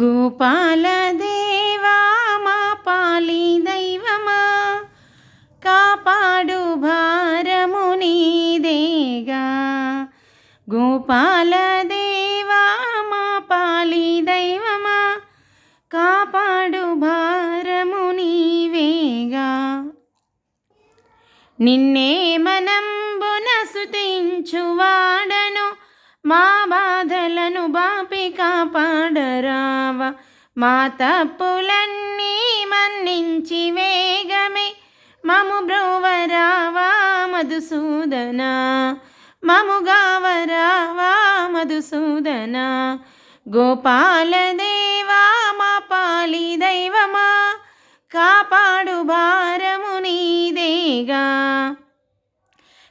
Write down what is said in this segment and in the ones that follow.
గోపాల దేవా మా పాలి దైవమా, కాపాడు భారము నీదేగా. గోపాల దేవా మా పాలి దైవమా, కాపాడు భారము నీవేగా. నిన్నే మనంబున స్తుతించువాడను, మా బాధలను బాపి కాపాడరావా. మా తప్పులన్నీ మన్నించి వేగమే మము బ్రోవరావా మధుసూదనా, మము గావరావా మధుసూదనా. గోపాల దేవా మా పాలి దైవమా, కాపాడు భారము నీదేగా.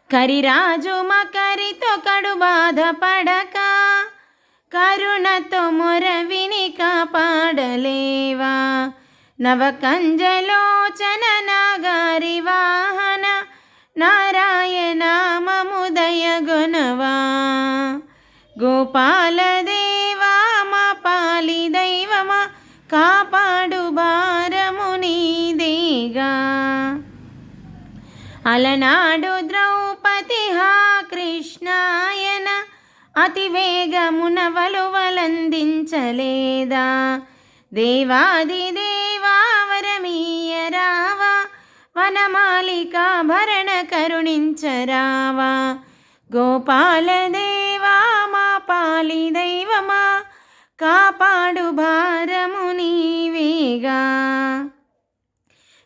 కరిరాజు మకరితో కడు బాధపడక, కరుణతో మొరవిని కాపాడలేవా. నవకంజలోచన నాగారి వాహన, నారాయణ మము దయగొనవా. గోపాల దేవా మా పాలి దైవమా, కాపాడు భారము నీదేగా. అలనాడు ద్రౌపది హా కృష్ణాయన, అతి వేగమున వలువలందించలేదా. దేవాది దేవా వరమీయరావా, వనమాలికాభరణ కరుణించరావా. గోపాల దేవా మా పాలి దైవమా, కాపాడు భారము నీవేగా.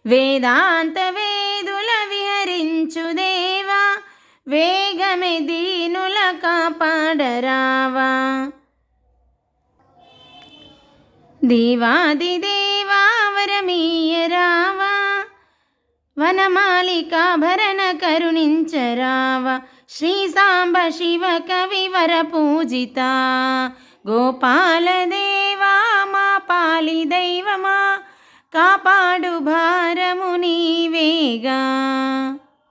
వేదాంత వేదుల విహరించు దేవా, వేగమే దీనుల కాపాడరావా. దేవాది దేవా వరమీయరావా, వనమాలికాభరణ కరుణించరావా. శ్రీ సాంబ శివ కవి వర పూజిత, గోపాల దేవా మా పాలి దైవమా, కాపాడు భారము నీవేగా.